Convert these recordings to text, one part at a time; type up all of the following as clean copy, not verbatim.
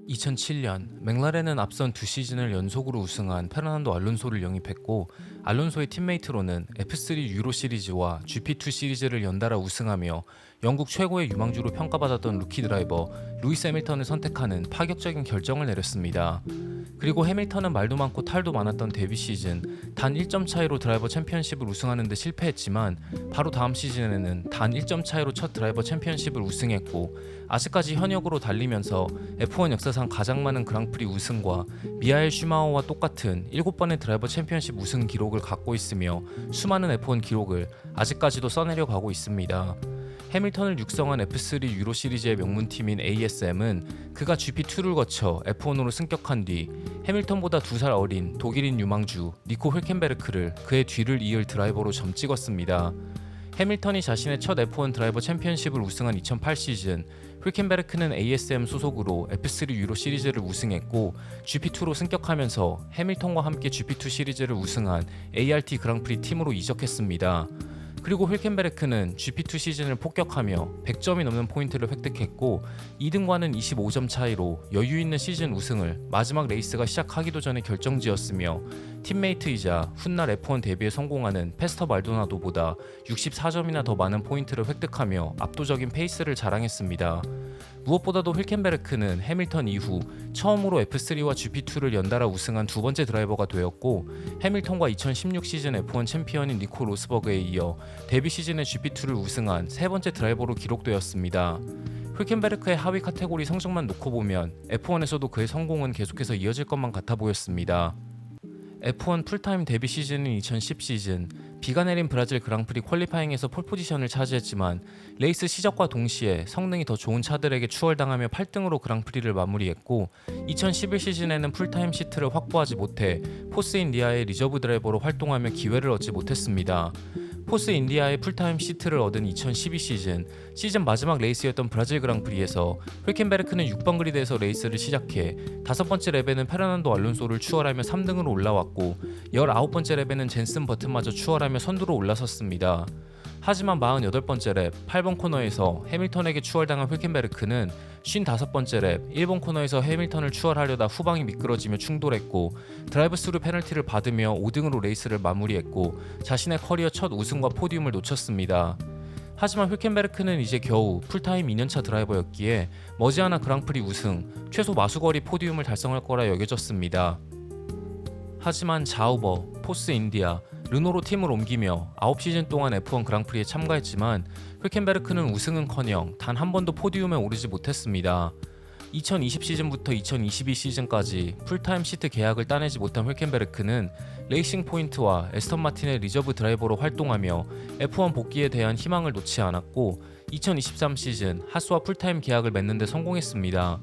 2007년 맥라렌은 앞선 두 시즌을 연속으로 우승한 페르난도 알론소를 영입했고, 알론소의 팀메이트로는 F3 유로 시리즈와 GP2 시리즈를 연달아 우승하며 영국 최고의 유망주로 평가받았던 루키 드라이버 루이스 해밀턴을 선택하는 파격적인 결정을 내렸습니다. 그리고 해밀턴은 말도 많고 탈도 많았던 데뷔 시즌 단 1점 차이로 드라이버 챔피언십을 우승하는 데 실패했지만, 바로 다음 시즌에는 단 1점 차이로 첫 드라이버 챔피언십을 우승했고, 아직까지 현역으로 달리면서 F1 역사상 가장 많은 그랑프리 우승과 미하엘 슈마허와 똑같은 7번의 드라이버 챔피언십 우승 기록을 갖고 있으며, 수많은 F1 기록을 아직까지도 써내려 가고 있습니다. 해밀턴을 육성한 F3 유로 시리즈의 명문팀인 ASM은 그가 GP2를 거쳐 F1으로 승격한 뒤 해밀턴보다 2살 어린 독일인 유망주 니코 �ül켄베르크를 그의 뒤를 이을 드라이버로 점 찍었습니다. 해밀턴이 자신의 첫 F1 드라이버 챔피언십을 우승한 2008 시즌, �ül켄베르크는 ASM 소속으로 F3 유로 시리즈를 우승했고, GP2로 승격하면서 해밀턴과 함께 GP2 시리즈를 우승한 ART 그랑프리 팀으로 이적했습니다. 그리고 �ül켄베르크는 GP2 시즌을 폭격하며 100점이 넘는 포인트를 획득했고, 2등과는 25점 차이로 여유 있는 시즌 우승을 마지막 레이스가 시작하기도 전에 결정지었으며, 팀메이트이자 훗날 F1 데뷔에 성공하는 페스터 말도나도보다 64점이나 더 많은 포인트를 획득하며 압도적인 페이스를 자랑했습니다. 무엇보다도 �ül켄베르크는 해밀턴 이후 처음으로 F3와 GP2를 연달아 우승한 두 번째 드라이버가 되었고, 해밀턴과 2016 시즌 F1 챔피언인 니코 로스버그에 이어 데뷔 시즌의 GP2를 우승한 세 번째 드라이버로 기록되었습니다. �ül켄베르크의 하위 카테고리 성적만 놓고 보면 F1에서도 그의 성공은 계속해서 이어질 것만 같아 보였습니다. F1 풀타임 데뷔 시즌인 2010 시즌, 비가 내린 브라질 그랑프리 퀄리파잉에서 폴포지션을 차지했지만 레이스 시작과 동시에 성능이 더 좋은 차들에게 추월당하며 8등으로 그랑프리를 마무리했고, 2011 시즌에는 풀타임 시트를 확보하지 못해 포스 인디아의 리저브 드라이버로 활동하며 기회를 얻지 못했습니다. 포스 인디아의 풀타임 시트를 얻은 2012 시즌 마지막 레이스였던 브라질 그랑프리에서 �ül켄베르크는 6번 그리드에서 레이스를 시작해 5번째 랩에는 페르난도 알론소를 추월하며 3등으로 올라왔고, 19번째 랩에는 젠슨 버튼마저 추월하며 선두로 올라섰습니다. 하지만 48번째 랩 8번 코너에서 해밀턴에게 추월당한 �ül켄베르크는 55번째 랩 1번 코너에서 해밀턴을 추월하려다 후방이 미끄러지며 충돌했고, 드라이브 스루 페널티를 받으며 5등으로 레이스를 마무리했고, 자신의 커리어 첫 우승과 포디움을 놓쳤습니다. 하지만 �ül켄베르크는 이제 겨우 풀타임 2년차 드라이버였기에 머지않아 그랑프리 우승, 최소 마수거리 포디움을 달성할 거라 여겨졌습니다. 하지만 자우버, 포스 인디아, 르노로 팀을 옮기며 9시즌 동안 F1 그랑프리에 참가했지만 �ül켄베르크는 우승은커녕 단 한 번도 포디움에 오르지 못했습니다. 2020 시즌부터 2022 시즌까지 풀타임 시트 계약을 따내지 못한 �ül켄베르크는 레이싱 포인트와 에스턴 마틴의 리저브 드라이버로 활동하며 F1 복귀에 대한 희망을 놓지 않았고, 2023 시즌 하스와 풀타임 계약을 맺는 데 성공했습니다.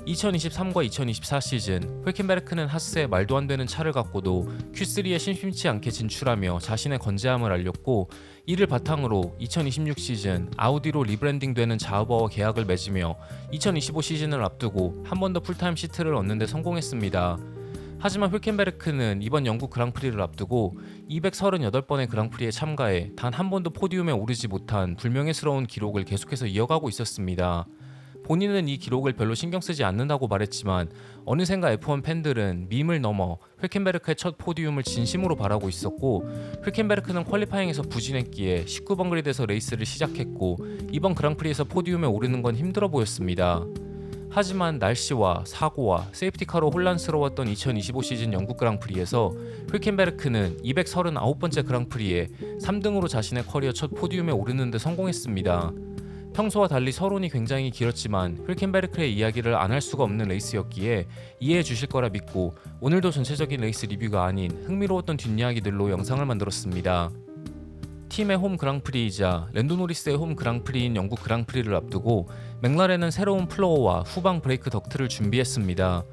2023과 2024 시즌, �ül켄베르크는 하스에 말도 안 되는 차를 갖고도 Q3에 심심치 않게 진출하며 자신의 건재함을 알렸고, 이를 바탕으로 2026 시즌 아우디로 리브랜딩되는 자우버와 계약을 맺으며 2025 시즌을 앞두고 한 번 더 풀타임 시트를 얻는 데 성공했습니다. 하지만 �ül켄베르크는 이번 영국 그랑프리를 앞두고 238번의 그랑프리에 참가해 단 한 번도 포디움에 오르지 못한 불명예스러운 기록을 계속해서 이어가고 있었습니다. 본인은 이 기록을 별로 신경 쓰지 않는다고 말했지만, 어느샌가 F1 팬들은 밈을 넘어 �ül켄베르크의 첫 포디움을 진심으로 바라고 있었고, �ül켄베르크는 퀄리파잉에서 부진했기에 19번 그리드에서 레이스를 시작했고, 이번 그랑프리에서 포디움에 오르는 건 힘들어 보였습니다. 하지만 날씨와 사고와 세이프티카로 혼란스러웠던 2025 시즌 영국 그랑프리에서 �ül켄베르크는 239번째 그랑프리에 3등으로 자신의 커리어 첫 포디움에 오르는 데 성공했습니다. 평소와 달리 서론이 굉장히 길었지만 �ül켄베르크의 이야기를 안 할 수가 없는 레이스였기에 이해해 주실 거라 믿고, 오늘도 전체적인 레이스 리뷰가 아닌 흥미로웠던 뒷이야기들로 영상을 만들었습니다. 팀의 홈 그랑프리이자 랜도 노리스의 홈 그랑프리인 영국 그랑프리를 앞두고 맥라렌은 새로운 플로어와 후방 브레이크 덕트를 준비했습니다.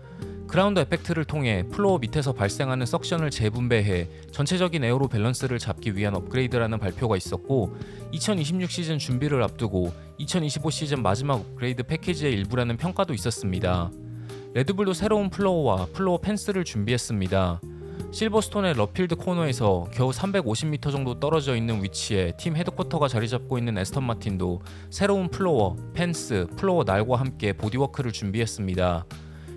그라운드 에펙트를 통해 플로어 밑에서 발생하는 석션을 재분배해 전체적인 에어로 밸런스를 잡기 위한 업그레이드라는 발표가 있었고, 2026 시즌 준비를 앞두고 2025 시즌 마지막 업그레이드 패키지의 일부라는 평가도 있었습니다. 레드불도 새로운 플로어와 플로어 펜스를 준비했습니다. 실버스톤의 러필드 코너에서 겨우 350m 정도 떨어져 있는 위치에 팀 헤드쿼터가 자리 잡고 있는 에스턴 마틴도 새로운 플로어, 펜스, 플로어 날과 함께 보디워크를 준비했습니다.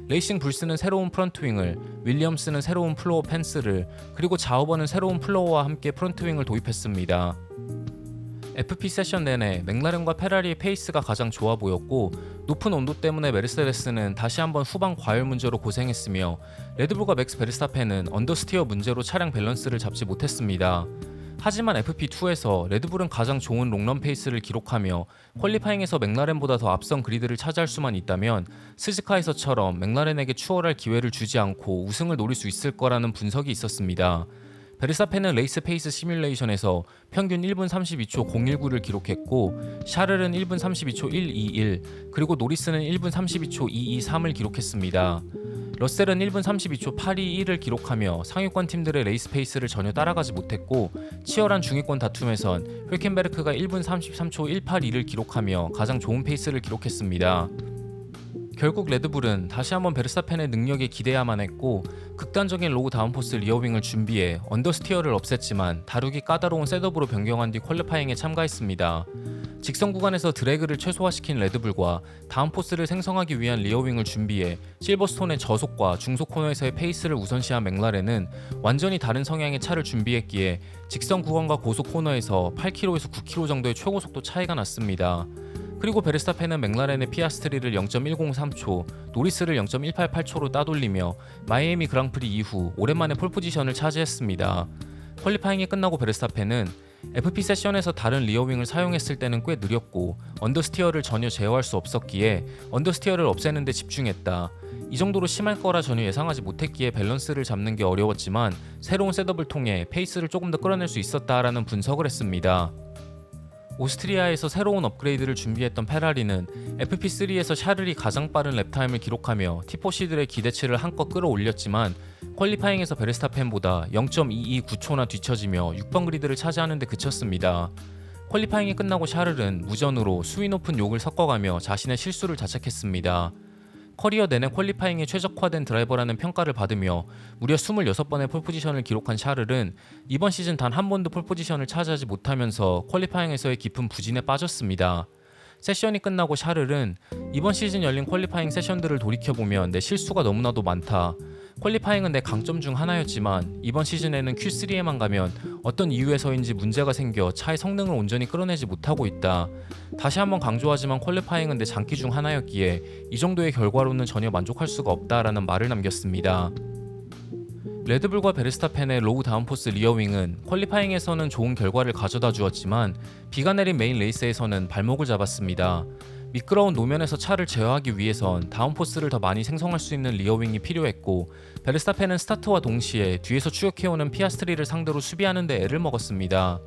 레이싱 불스는 새로운 프런트윙을, 윌리엄스는 새로운 플로어 펜스를, 그리고 자우버는 새로운 플로어와 함께 프런트윙을 도입했습니다. FP 세션 내내 맥라렌과 페라리의 페이스가 가장 좋아 보였고, 높은 온도 때문에 메르세데스는 다시 한번 후방 과열 문제로 고생했으며, 레드불과 맥스 베르스타펜은 언더스티어 문제로 차량 밸런스를 잡지 못했습니다. 하지만 FP2에서 레드불은 가장 좋은 롱런 페이스를 기록하며 퀄리파잉에서 맥라렌보다 더 앞선 그리드를 차지할 수만 있다면 스즈카에서처럼 맥라렌에게 추월할 기회를 주지 않고 우승을 노릴 수 있을 거라는 분석이 있었습니다. 베르스타펜은 레이스 페이스 시뮬레이션에서 평균 1분 32초 019를 기록했고, 샤를은 1분 32초 121, 그리고 노리스는 1분 32초 223을 기록했습니다. 러셀은 1분 32초 821을 기록하며 상위권 팀들의 레이스 페이스를 전혀 따라가지 못했고, 치열한 중위권 다툼에선 �ül켄베르크가 1분 33초 182를 기록하며 가장 좋은 페이스를 기록했습니다. 결국 레드불은 다시 한번 베르스타펜의 능력에 기대야만 했고, 극단적인 로우 다운포스 리어윙을 준비해 언더스티어를 없앴지만 다루기 까다로운 셋업으로 변경한 뒤 퀄리파잉에 참가했습니다. 직선 구간에서 드래그를 최소화시킨 레드불과 다운포스를 생성하기 위한 리어윙을 준비해 실버스톤의 저속과 중속 코너에서의 페이스를 우선시한 맥라렌은 완전히 다른 성향의 차를 준비했기에 직선 구간과 고속 코너에서 8km에서 9km 정도의 최고 속도 차이가 났습니다. 그리고 베르스타펜은 맥라렌의 피아스트리를 0.103초, 노리스를 0.188초로 따돌리며 마이애미 그랑프리 이후 오랜만에 폴포지션을 차지했습니다. 퀄리파잉이 끝나고 베르스타펜은 FP 세션에서 다른 리어윙을 사용했을 때는 꽤 느렸고 언더스티어를 전혀 제어할 수 없었기에 언더스티어를 없애는 데 집중했다. 이 정도로 심할 거라 전혀 예상하지 못했기에 밸런스를 잡는 게 어려웠지만 새로운 셋업을 통해 페이스를 조금 더 끌어낼 수 있었다라는 분석을 했습니다. 오스트리아에서 새로운 업그레이드를 준비했던 페라리는 FP3에서 샤를이 가장 빠른 랩타임을 기록하며 T4C들의 기대치를 한껏 끌어올렸지만 퀄리파잉에서 베르스타펜보다 0.229초나 뒤처지며 6번 그리드를 차지하는 데 그쳤습니다. 퀄리파잉이 끝나고 샤를은 무전으로 수위 높은 욕을 섞어가며 자신의 실수를 자책했습니다. 커리어 내내 퀄리파잉에 최적화된 드라이버라는 평가를 받으며 무려 26번의 폴포지션을 기록한 샤를은 이번 시즌 단 한 번도 폴포지션을 차지하지 못하면서 퀄리파잉에서의 깊은 부진에 빠졌습니다. 세션이 끝나고 샤를은 이번 시즌 열린 퀄리파잉 세션들을 돌이켜보면 내 실수가 너무나도 많다. 퀄리파잉은 내 강점 중 하나였지만 이번 시즌에는 Q3에만 가면 어떤 이유에서인지 문제가 생겨 차의 성능을 온전히 끌어내지 못하고 있다. 다시 한번 강조하지만 퀄리파잉은 내 장기 중 하나였기에 이 정도의 결과로는 전혀 만족할 수가 없다라는 말을 남겼습니다. 레드불과 베르스타펜의 로우 다운포스 리어윙은 퀄리파잉에서는 좋은 결과를 가져다 주었지만 비가 내린 메인 레이스에서는 발목을 잡았습니다. 미끄러운 노면에서 차를 제어하기 위해선 다운포스를 더 많이 생성할 수 있는 리어윙이 필요했고, 베르스타펜은 스타트와 동시에 뒤에서 추격해오는 피아스트리를 상대로 수비하는 데 애를 먹었습니다.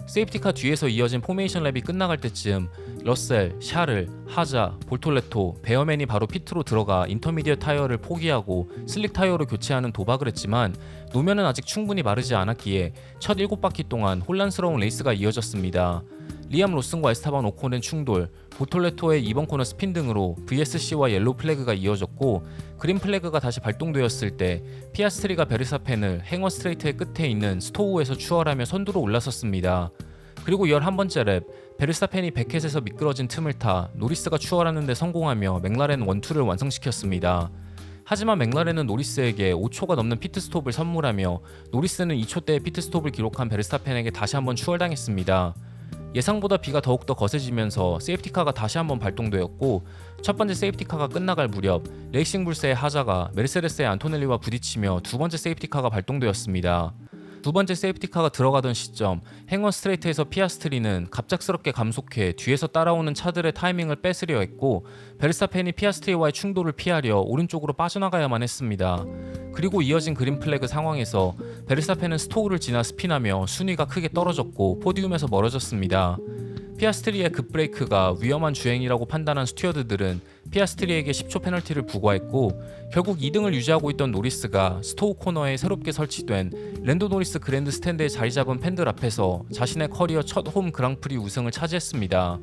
세이프티카 뒤에서 이어진 포메이션 랩이 끝나갈 때쯤 러셀, 샤를, 하자, 볼톨레토, 베어맨이 바로 피트로 들어가 인터미디어 타이어를 포기하고 슬릭 타이어로 교체하는 도박을 했지만 노면은 아직 충분히 마르지 않았기에 첫 7바퀴 동안 혼란스러운 레이스가 이어졌습니다. 리암 로슨과 에스타반 오콘의 충돌, 보톨레토의 2번 코너 스핀 등으로 VSC와 옐로우 플래그가 이어졌고, 그린 플래그가 다시 발동되었을 때 피아스트리가 베르스타펜을 행어 스트레이트의 끝에 있는 스토우에서 추월하며 선두로 올라섰습니다. 그리고 11번째 랩, 베르스타펜이 백햇에서 미끄러진 틈을 타 노리스가 추월하는 데 성공하며 맥라렌 1-2를 완성시켰습니다. 하지만 맥라렌은 노리스에게 5초가 넘는 피트스톱을 선물하며 노리스는 2초대의 피트스톱을 기록한 베르스타펜에게 다시 한번 추월당했습니다. 예상보다 비가 더욱더 거세지면서 세이프티카가 다시 한번 발동되었고, 첫 번째 세이프티카가 끝나갈 무렵 레이싱 불스의 하자가 메르세데스의 안토넬리와 부딪히며 두 번째 세이프티카가 발동되었습니다. 두 번째 세이프티카가 들어가던 시점 행어 스트레이트에서 피아스트리는 갑작스럽게 감속해 뒤에서 따라오는 차들의 타이밍을 뺏으려 했고, 베르스타펜이 피아스트리와의 충돌을 피하려 오른쪽으로 빠져나가야만 했습니다. 그리고 이어진 그린 플래그 상황에서 베르스타펜은 스토우를 지나 스핀하며 순위가 크게 떨어졌고 포디움에서 멀어졌습니다. 피아스트리의 급브레이크가 위험한 주행이라고 판단한 스튜어드들은 피아스트리에게 10초 페널티를 부과했고, 결국 2등을 유지하고 있던 노리스가 스토우 코너에 새롭게 설치된 랜도 노리스 그랜드 스탠드에 자리 잡은 팬들 앞에서 자신의 커리어 첫 홈 그랑프리 우승을 차지했습니다.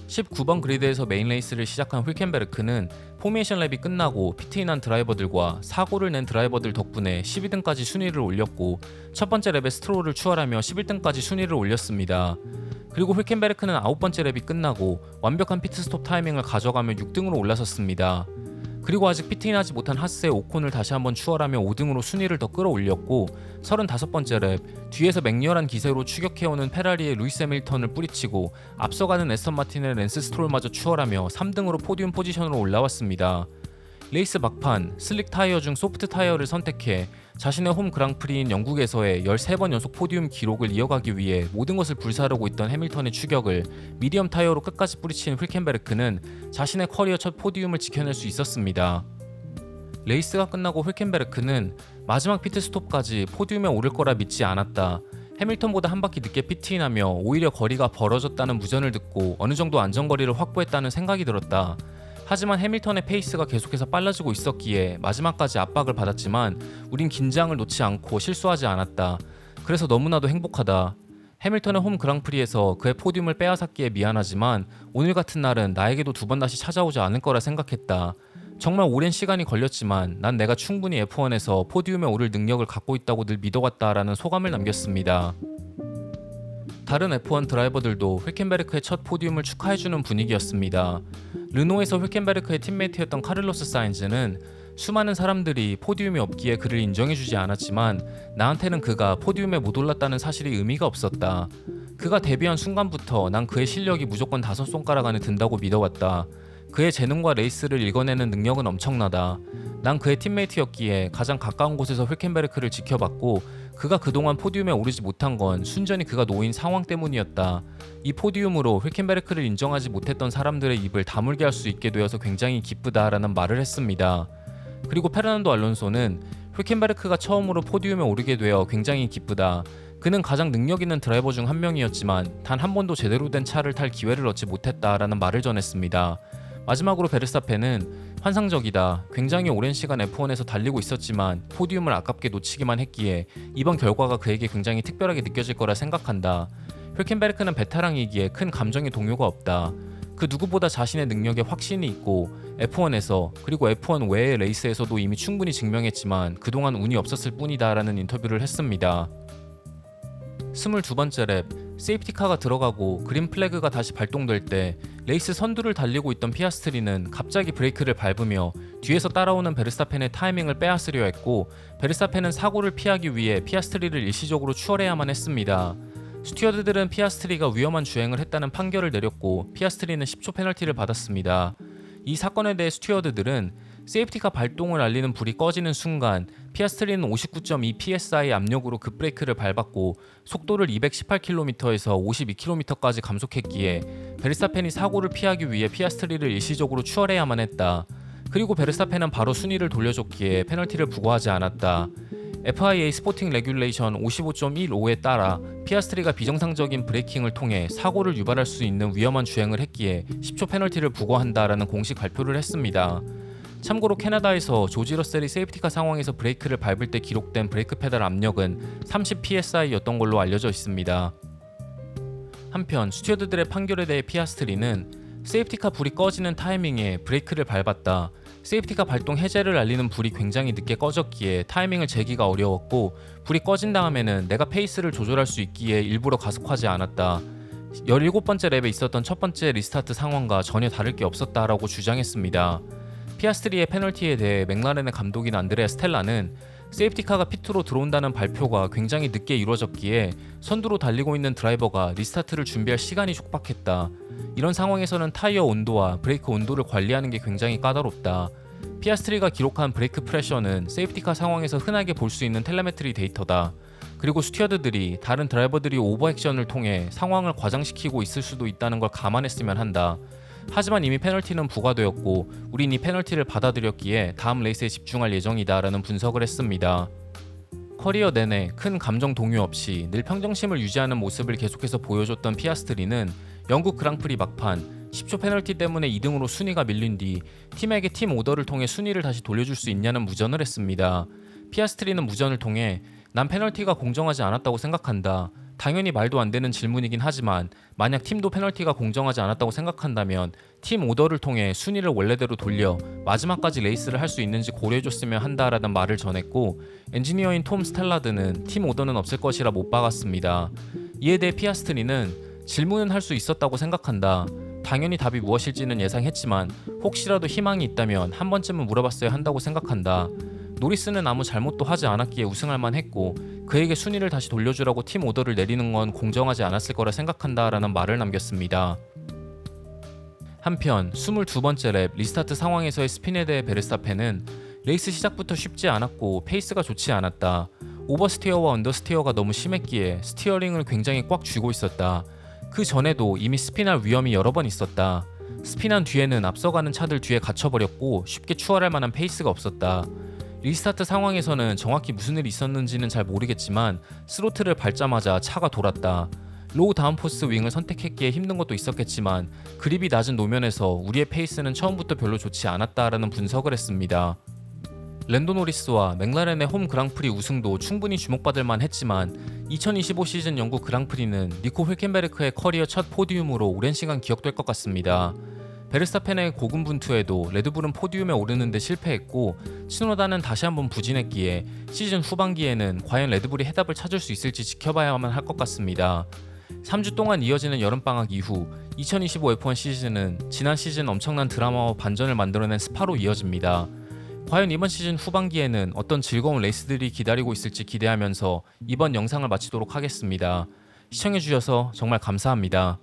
19번 그리드에서 메인 레이스를 시작한 �ül켄베르크는 포메이션 랩이 끝나고 피트인한 드라이버들과 사고를 낸 드라이버들 덕분에 12등까지 순위를 올렸고, 첫 번째 랩에 스트롤을 추월하며 11등까지 순위를 올렸습니다. 그리고 �ül켄베르크는 9번째 랩이 끝나고 완벽한 피트스톱 타이밍을 가져가며 6등으로 올라섰습니다. 그리고 아직 피트인하지 못한 하스의 오콘을 다시 한번 추월하며 5등으로 순위를 더 끌어올렸고 35번째 랩 뒤에서 맹렬한 기세로 추격해오는 페라리의 루이스 해밀턴을 뿌리치고 앞서가는 에스턴 마틴의 랜스 스트롤마저 추월하며 3등으로 포디움 포지션으로 올라왔습니다. 레이스 막판 슬릭 타이어 중 소프트 타이어를 선택해 자신의 홈 그랑프리인 영국에서의 13번 연속 포디움 기록을 이어가기 위해 모든 것을 불사르고 있던 해밀턴의 추격을 미디엄 타이어로 끝까지 뿌리친 훌켄베르크는 자신의 커리어 첫 포디움을 지켜낼 수 있었습니다. 레이스가 끝나고 훌켄베르크는 마지막 피트스톱까지 포디움에 오를 거라 믿지 않았다. 해밀턴보다 한 바퀴 늦게 피트인하며 오히려 거리가 벌어졌다는 무전을 듣고 어느 정도 안전거리를 확보했다는 생각이 들었다. 하지만 해밀턴의 페이스가 계속해서 빨라지고 있었기에 마지막까지 압박을 받았지만 우린 긴장을 놓지 않고 실수하지 않았다. 그래서 너무나도 행복하다. 해밀턴의 홈 그랑프리에서 그의 포디움을 빼앗았기에 미안하지만 오늘 같은 날은 나에게도 두 번 다시 찾아오지 않을 거라 생각했다. 정말 오랜 시간이 걸렸지만 난 내가 충분히 F1에서 포디움에 오를 능력을 갖고 있다고 늘 믿어왔다라는 소감을 남겼습니다. 다른 F1 드라이버들도 훌켄베르크의 첫 포디움을 축하해주는 분위기였습니다. 르노에서 훌켄베르크의 팀메이트였던 카를로스 사인즈는 수많은 사람들이 포디움이 없기에 그를 인정해주지 않았지만 나한테는 그가 포디움에 못 올랐다는 사실이 의미가 없었다. 그가 데뷔한 순간부터 난 그의 실력이 무조건 5손가락 안에 든다고 믿어왔다. 그의 재능과 레이스를 읽어내는 능력은 엄청나다. 난 그의 팀메이트였기에 가장 가까운 곳에서 훌켄베르크를 지켜봤고 그가 그동안 포디움에 오르지 못한 건 순전히 그가 놓인 상황 때문이었다. 이 포디움으로 훌켄베르크를 인정하지 못했던 사람들의 입을 다물게 할 수 있게 되어서 굉장히 기쁘다라는 말을 했습니다. 그리고 페르난도 알론소는 훌켄베르크가 처음으로 포디움에 오르게 되어 굉장히 기쁘다. 그는 가장 능력 있는 드라이버 중 한 명이었지만 단 한 번도 제대로 된 차를 탈 기회를 얻지 못했다라는 말을 전했습니다. 마지막으로 베르스타펜은 환상적이다. 굉장히 오랜 시간 F1에서 달리고 있었지만 포디움을 아깝게 놓치기만 했기에 이번 결과가 그에게 굉장히 특별하게 느껴질 거라 생각한다. 훌켄베르크는 베테랑이기에 큰 감정의 동요가 없다. 그 누구보다 자신의 능력에 확신이 있고 F1에서 그리고 F1 외의 레이스에서도 이미 충분히 증명했지만 그동안 운이 없었을 뿐이다 라는 인터뷰를 했습니다. 22번째 랩 세이프티카가 들어가고 그린 플래그가 다시 발동될 때 레이스 선두를 달리고 있던 피아스트리는 갑자기 브레이크를 밟으며 뒤에서 따라오는 베르스타펜의 타이밍을 빼앗으려 했고 베르스타펜은 사고를 피하기 위해 피아스트리를 일시적으로 추월해야만 했습니다. 스튜어드들은 피아스트리가 위험한 주행을 했다는 판결을 내렸고 피아스트리는 10초 페널티를 받았습니다. 이 사건에 대해 스튜어드들은 세이프티카 발동을 알리는 불이 꺼지는 순간 피아스트리는 59.2 psi 압력으로 급브레이크를 밟았고 속도를 218km에서 52km까지 감속했기에 베르스타펜이 사고를 피하기 위해 피아스트리를 일시적으로 추월해야만 했다. 그리고 베르스타펜은 바로 순위를 돌려줬기에 페널티를 부과하지 않았다. FIA 스포팅 레귤레이션 55.15에 따라 피아스트리가 비정상적인 브레이킹을 통해 사고를 유발할 수 있는 위험한 주행을 했기에 10초 페널티를 부과한다라는 공식 발표를 했습니다. 참고로 캐나다에서 조지 러셀이 세이프티카 상황에서 브레이크를 밟을 때 기록된 브레이크 페달 압력은 30 psi였던 걸로 알려져 있습니다. 한편 스튜어드들의 판결에 대해 피아스트리는 세이프티카 불이 꺼지는 타이밍에 브레이크를 밟았다. 세이프티카 발동 해제를 알리는 불이 굉장히 늦게 꺼졌기에 타이밍을 재기가 어려웠고 불이 꺼진 다음에는 내가 페이스를 조절할 수 있기에 일부러 가속하지 않았다. 17번째 랩에 있었던 첫 번째 리스타트 상황과 전혀 다를 게 없었다라고 주장했습니다. 피아스트리의 페널티에 대해 맥라렌의 감독인 안드레아 스텔라는 세이프티카가 피트로 들어온다는 발표가 굉장히 늦게 이루어졌기에 선두로 달리고 있는 드라이버가 리스타트를 준비할 시간이 촉박했다. 이런 상황에서는 타이어 온도와 브레이크 온도를 관리하는 게 굉장히 까다롭다. 피아스트리가 기록한 브레이크 프레셔는 세이프티카 상황에서 흔하게 볼 수 있는 텔레메트리 데이터다. 그리고 스튜어드들이 다른 드라이버들이 오버액션을 통해 상황을 과장시키고 있을 수도 있다는 걸 감안했으면 한다. 하지만 이미 페널티는 부과되었고 우린 이 페널티를 받아들였기에 다음 레이스에 집중할 예정이다 라는 분석을 했습니다. 커리어 내내 큰 감정 동요 없이 늘 평정심을 유지하는 모습을 계속해서 보여줬던 피아스트리는 영국 그랑프리 막판 10초 페널티 때문에 2등으로 순위가 밀린 뒤 팀에게 팀 오더를 통해 순위를 다시 돌려줄 수 있냐는 무전을 했습니다. 피아스트리는 무전을 통해 난 페널티가 공정하지 않았다고 생각한다. 당연히 말도 안 되는 질문이긴 하지만 만약 팀도 페널티가 공정하지 않았다고 생각한다면 팀 오더를 통해 순위를 원래대로 돌려 마지막까지 레이스를 할 수 있는지 고려해줬으면 한다라는 말을 전했고 엔지니어인 톰 스텔라드는 팀 오더는 없을 것이라 못 박았습니다. 이에 대해 피아스트리는 질문은 할 수 있었다고 생각한다. 당연히 답이 무엇일지는 예상했지만 혹시라도 희망이 있다면 한 번쯤은 물어봤어야 한다고 생각한다. 노리스는 아무 잘못도 하지 않았기에 우승할 만했고 그에게 순위를 다시 돌려주라고 팀 오더를 내리는 건 공정하지 않았을 거라 생각한다 라는 말을 남겼습니다. 한편 22번째 랩 리스타트 상황에서의 스핀에 대해 베르스타펜은 레이스 시작부터 쉽지 않았고 페이스가 좋지 않았다. 오버스티어와 언더스티어가 너무 심했기에 스티어링을 굉장히 꽉 쥐고 있었다. 그 전에도 이미 스핀할 위험이 여러 번 있었다. 스핀한 뒤에는 앞서가는 차들 뒤에 갇혀버렸고 쉽게 추월할 만한 페이스가 없었다. 리스타트 상황에서는 정확히 무슨 일이 있었는지는 잘 모르겠지만 스로틀을 밟자마자 차가 돌았다. 로우 다운포스 윙을 선택했기에 힘든 것도 있었겠지만 그립이 낮은 노면에서 우리의 페이스는 처음부터 별로 좋지 않았다라는 분석을 했습니다. 랜도 노리스와 맥라렌의 홈 그랑프리 우승도 충분히 주목받을 만했지만 2025 시즌 영국 그랑프리는 니코 �ül켄베르크의 커리어 첫 포디움으로 오랜 시간 기억될 것 같습니다. 베르스타펜의 고군분투에도 레드불은 포디움에 오르는데 실패했고 츠노다는 다시 한번 부진했기에 시즌 후반기에는 과연 레드불이 해답을 찾을 수 있을지 지켜봐야만 할 것 같습니다. 3주 동안 이어지는 여름방학 이후 2025 F1 시즌은 지난 시즌 엄청난 드라마와 반전을 만들어낸 스파로 이어집니다. 과연 이번 시즌 후반기에는 어떤 즐거운 레이스들이 기다리고 있을지 기대하면서 이번 영상을 마치도록 하겠습니다. 시청해주셔서 정말 감사합니다.